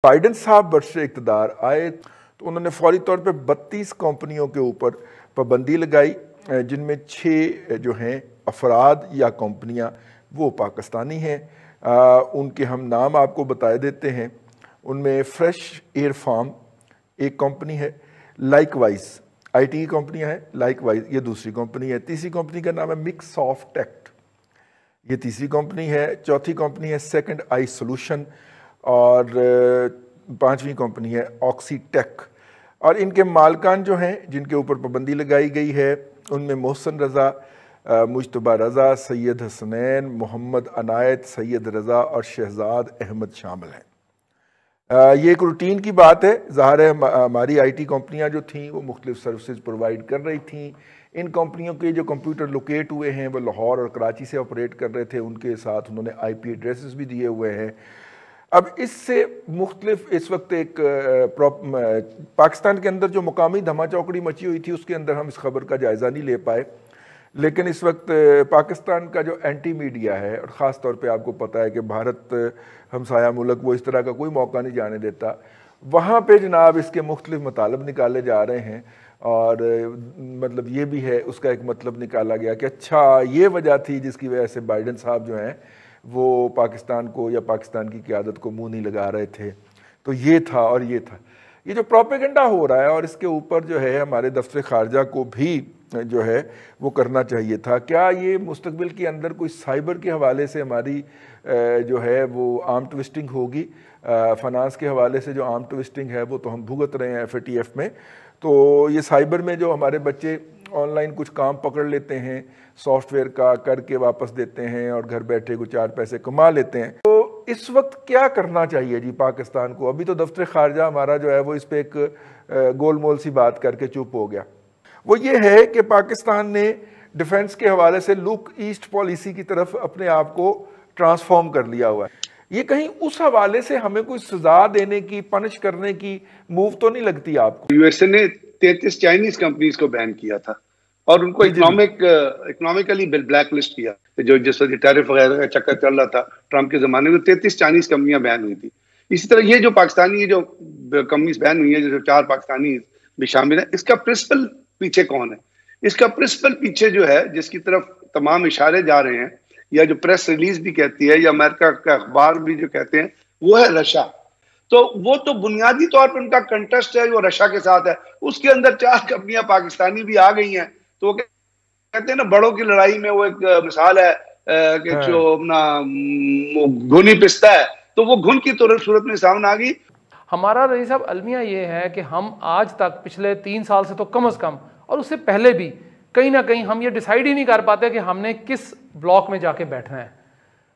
Biden صاحب برسر اقتدار آئے تو انہوں نے فوری طور پہ 32 کمپنیوں کے اوپر پابندی لگائی، جن میں 6 جو ہیں افراد یا کمپنیاں وہ پاکستانی ہیں۔ ان کے ہم نام آپ کو بتائے دیتے ہیں۔ ان میں فریش ایئر فارم ایک کمپنی ہے، لائک وائز آئی ٹی کی کمپنیاں ہیں، لائک وائز یہ دوسری کمپنی ہے۔ تیسری کمپنی کا نام ہے مکس آف ٹیکٹ، یہ تیسری کمپنی ہے۔ چوتھی کمپنی ہے سیکنڈ آئی سولوشن، اور 5ویں کمپنی ہے آکسی ٹیک۔ اور ان کے مالکان جو ہیں جن کے اوپر پابندی لگائی گئی ہے، ان میں محسن رضا، مجتبیٰ رضا، سید حسنین، محمد عنایت، سید رضا اور شہزاد احمد شامل ہیں۔ یہ ایک روٹین کی بات ہے، ظاہر ہے ہماری آئی ٹی کمپنیاں جو تھیں وہ مختلف سروسز پرووائڈ کر رہی تھیں۔ ان کمپنیوں کے جو کمپیوٹر لوکیٹ ہوئے ہیں وہ لاہور اور کراچی سے آپریٹ کر رہے تھے، ان کے ساتھ انہوں نے آئی پی ایڈریسز بھی دیے ہوئے ہیں۔ اب اس سے مختلف اس وقت ایک پاکستان کے اندر جو مقامی دھما چوکڑی مچی ہوئی تھی، اس کے اندر ہم اس خبر کا جائزہ نہیں لے پائے، لیکن اس وقت پاکستان کا جو اینٹی میڈیا ہے، اور خاص طور پہ آپ کو پتہ ہے کہ بھارت ہمسایہ ملک وہ اس طرح کا کوئی موقع نہیں جانے دیتا، وہاں پہ جناب اس کے مختلف مطالب نکالے جا رہے ہیں۔ اور مطلب یہ بھی ہے، اس کا ایک مطلب نکالا گیا کہ اچھا یہ وجہ تھی جس کی وجہ سے بائیڈن صاحب جو ہیں وہ پاکستان کو یا پاکستان کی قیادت کو منہ نہیں لگا رہے تھے، تو یہ تھا اور یہ تھا۔ یہ جو پروپیگنڈا ہو رہا ہے، اور اس کے اوپر جو ہے ہمارے دفتر خارجہ کو بھی جو ہے وہ کرنا چاہیے تھا۔ کیا یہ مستقبل کے اندر کوئی سائبر کے حوالے سے ہماری جو ہے وہ آرم ٹوسٹنگ ہوگی؟ فنانس کے حوالے سے جو آرم ٹوسٹنگ ہے وہ تو ہم بھگت رہے ہیں ایف اے ٹی ایف میں، تو یہ سائبر میں جو ہمارے بچے آن لائن کچھ کام پکڑ لیتے ہیں، سافٹ ویئر کا کر کے واپس دیتے ہیں اور گھر بیٹھے کو 4 پیسے کما لیتے ہیں، تو اس وقت کیا کرنا چاہیے جی پاکستان کو؟ ابھی تو دفتر خارجہ ہمارا جو ہے وہ اس پہ ایک گول مول سی بات کر کے چپ ہو گیا۔ وہ یہ ہے کہ پاکستان نے ڈیفنس کے حوالے سے لک ایسٹ پالیسی کی طرف اپنے آپ کو ٹرانسفارم کر لیا ہوا ہے۔ یہ کہیں اس حوالے سے ہمیں کوئی سزا دینے کی، پنش کرنے کی موو تو نہیں لگتی آپ کو؟ یو ایس اے نے 33 چائنیز کمپنیز کو بین کیا تھا اور ان کو اکنامکلی بلیک لسٹ کیا، جو جس وقت ٹیرف وغیرہ کا چکر چل رہا تھا ٹرمپ کے زمانے میں، 33 چائنیز کمپنیاں بین ہوئی تھی۔ اسی طرح یہ جو پاکستانی جو کمپنیز بین ہوئی ہیں، جیسے 4 پاکستانی بھی شامل ہیں، اس کا پرنسپل پیچھے کون ہے؟ اس کا پرنسپل پیچھے جو ہے، جس کی طرف تمام اشارے جا رہے ہیں، یا جو پریس ریلیز بھی کہتی ہے، یا امریکہ کا اخبار بھی جو کہتے ہیں، وہ ہے رشیا۔ تو وہ تو بنیادی طور پر ان کا کنٹسٹ ہے وہ رشیا کے ساتھ ہے، اس کے اندر 4 کمپنیاں پاکستانی بھی آ گئی ہیں، تو وہ کہتے ہیں نا بڑوں کی لڑائی میں وہ ایک مثال ہے کہ جو اپنا گھنی پستا ہے، تو وہ گھن کی صورت میں سامنے آ گئی۔ ہمارا رئیس صاحب المیہ یہ ہے کہ ہم آج تک پچھلے 3 سال سے تو کم از کم، اور اس سے پہلے بھی کہیں نہ کہیں ہم یہ ڈیسائیڈ ہی نہیں کر پاتے کہ ہم نے کس بلاک میں جا کے بیٹھنا ہے۔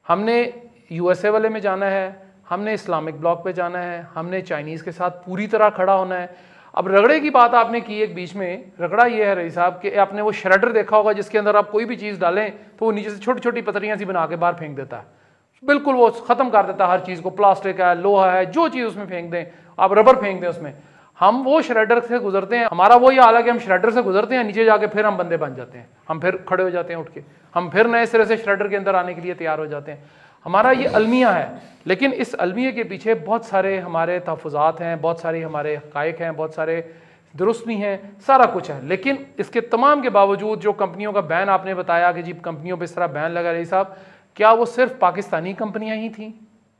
ہم نے یو ایس اے والے میں جانا ہے، ہم نے اسلامک بلاک پہ جانا ہے، ہم نے چائنیز کے ساتھ پوری طرح کھڑا ہونا ہے۔ اب رگڑے کی بات آپ نے کی ایک بیچ میں، رگڑا یہ ہے رئیس صاحب کہ آپ نے وہ شریڈر دیکھا ہوگا جس کے اندر آپ کوئی بھی چیز ڈالیں تو وہ نیچے سے چھوٹی چھوٹی پتریاں سی بنا کے باہر پھینک دیتا ہے، بالکل وہ ختم کر دیتا ہے ہر چیز کو، پلاسٹک ہے، لوہا ہے، جو چیز اس میں پھینک دیں، آپ ربر پھینک دیں اس میں۔ ہم وہ شریڈر سے گزرتے ہیں، ہمارا وہی حال ہے کہ ہم شریڈر سے گزرتے ہیں، نیچے جا کے پھر ہم بندے بن جاتے ہیں، ہم پھر کھڑے ہو جاتے ہیں اٹھ کے، ہم پھر نئے سرے سے شریڈر کے اندر آنے کے لیے تیار ہو جاتے ہیں۔ ہمارا یہ المیہ ہے، لیکن اس المیہ کے پیچھے بہت سارے ہمارے تحفظات ہیں، بہت ساری ہمارے حقائق ہیں، بہت سارے درست بھی ہیں، سارا کچھ ہے۔ لیکن اس کے تمام کے باوجود جو کمپنیوں کا بین آپ نے بتایا کہ جی کمپنیوں پہ اس طرح بین لگا، رہی صاحب کیا وہ صرف پاکستانی کمپنیاں ہی تھیں؟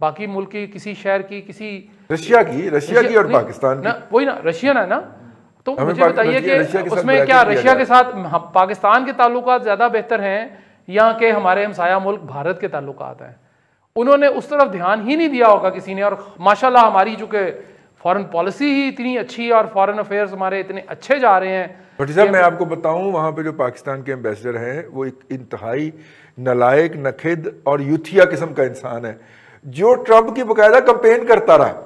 باقی ملک کی کسی شہر کی، کسی رشیا کی اور پاکستان کی، وہی نا رشین ہے نا، تو مجھے بتائیے کہ اس میں کیا رشیا کے ساتھ پاکستان کے تعلقات زیادہ بہتر ہیں یا کہ ہمارے ہمسایہ ملک بھارت کے تعلقات ہیں؟ انہوں نے اس طرف دھیان ہی نہیں دیا ہوگا کسی نے، اور ماشاءاللہ ہماری چونکہ فارن پالیسی ہی اتنی اچھی اور فارن افیئرز ہمارے اتنے اچھے جا رہے ہیں۔ بھٹی صاحب میں آپ کو بتاؤں، وہاں پہ جو پاکستان کے ایمبیسڈر ہیں وہ ایک انتہائی نالائق، نکھد اور یوتھیا قسم کا انسان ہے، جو ٹرمپ کی باقاعدہ کمپین کرتا رہا،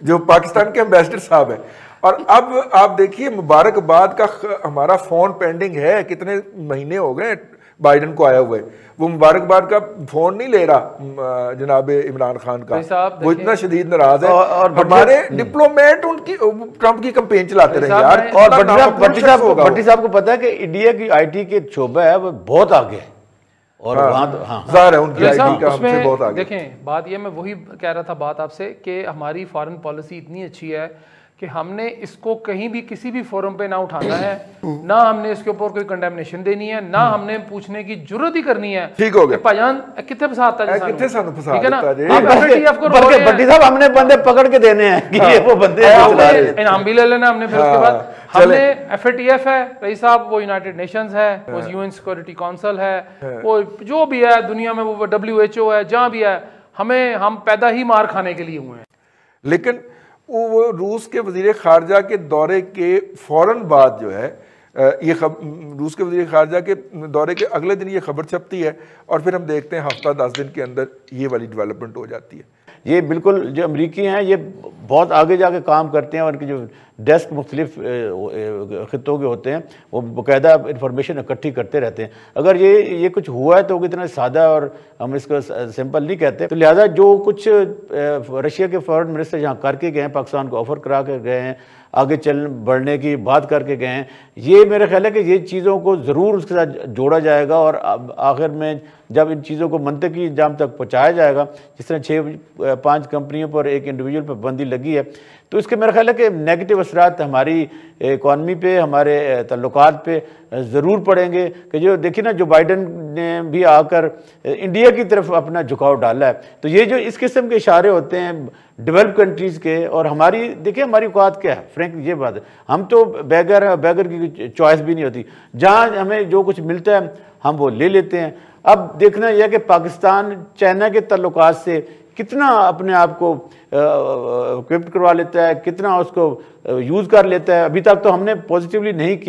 جو پاکستان کے ایمبیسڈر صاحب ہے۔ اور اب آپ دیکھیے مبارکباد کا ہمارا فون پینڈنگ ہے، کتنے مہینے ہو گئے بائیڈن کو آیا ہوئے، وہ مبارکباد کا فون نہیں لے رہا جناب عمران خان کا، وہ اتنا شدید ناراض ہے، اور ہمارے ڈپلومیٹ ان کی ٹرمپ کی کمپین چلاتے رہے یار۔ اور بھٹی صاحب کو پتا ہے کہ انڈیا کی آئی ٹی کے شعبہ ہے وہ بہت آگے ہے، اور وہاں تو ظاہر ہے ان کی رئیس آئی صاحب، ڈی کا اس ہم سے میں بہت آگے. دیکھیں بات یہ، میں وہی کہہ رہا تھا بات آپ سے کہ ہماری فارن پالیسی اتنی اچھی ہے کہ ہم نے اس کو کہیں بھی کسی بھی فورم پہ نہ اٹھانا ہے، نہ ہم نے اس کے اوپر کوئی کنڈیمنیشن دینی ہے، نہ ہم نے پوچھنے کی ضرورت ہی کرنی ہے. ٹھیک ہو گیا. کہ بھائیان کتنے پھنساتا ہے کتنے سانو پھنسا ٹھیک ہے نا. دیتا جی. آپ FATF کو رو بلکہ رہے ہیں، بھٹی صاحب ہم نے بندے پکڑ کے دینے ہیں کہ یہ وہ بندے ہیں. آپ نے انعام بھی لے لینا ہم نے. پھر اس کے بعد ہم نے FATF ہے رئیس صاحب، وہ یونائٹڈ نیشنز ہے، وہ UN سیکورٹی کونسل ہے، وہ جو بھی ہے دنیا میں، وہ WHO ہے، جہاں بھی ہے، ہم پیدا ہی مار کھانے کے لیے ہوئے ہیں. لیکن وہ روس کے وزیر خارجہ کے دورے کے فوراً بعد جو ہے یہ روس کے وزیر خارجہ کے دورے کے اگلے دن یہ خبر چھپتی ہے، اور پھر ہم دیکھتے ہیں ہفتہ 10 دن کے اندر یہ والی ڈیولپمنٹ ہو جاتی ہے. یہ بالکل جو امریکی ہیں یہ بہت آگے جا کے کام کرتے ہیں، اور ان کے جو ڈیسک مختلف خطوں کے ہوتے ہیں وہ باقاعدہ انفارمیشن اکٹھی کرتے رہتے ہیں. اگر یہ کچھ ہوا ہے تو وہ اتنا سادہ اور ہم اس کو سمپل نہیں کہتے. تو لہٰذا جو کچھ رشیا کے فارن منسٹر یہاں کر کے گئے ہیں، پاکستان کو آفر کرا کے گئے ہیں، آگے بڑھنے کی بات کر کے گئے ہیں، یہ میرا خیال ہے کہ یہ چیزوں کو ضرور اس کے ساتھ جوڑا جائے گا، اور آخر میں جب ان چیزوں کو منطقی انجام تک پہنچایا جائے گا، جس طرح 5 کمپنیوں پر ایک انڈیویجول پر پابندی لگی ہے، تو اس کے میرا خیال ہے کہ نیگیٹو اثرات ہماری اکانومی پہ، ہمارے تعلقات پہ ضرور پڑیں گے. کہ جو دیکھیں نا، جو بائیڈن نے بھی آ کر انڈیا کی طرف اپنا جھکاؤ ڈالا ہے، تو یہ جو اس قسم کے اشارے ہوتے ہیں ڈیولپ کنٹریز کے، اور ہماری دیکھیں ہماری اوقات کیا ہے، فرینک یہ بات ہے، ہم تو بیگر کی چوائس بھی نہیں ہوتی، جہاں ہمیں جو کچھ ملتا ہے ہم وہ لے لیتے ہیں. اب دیکھنا یہ ہے کہ پاکستان چائنا کے تعلقات سے کتنا اپنے آپ کو اکوپڈ کروا لیتا ہے، کتنا اس کو یوز کر لیتا ہے. ابھی تک تو ہم نے پازیٹیولی نہیں کیا.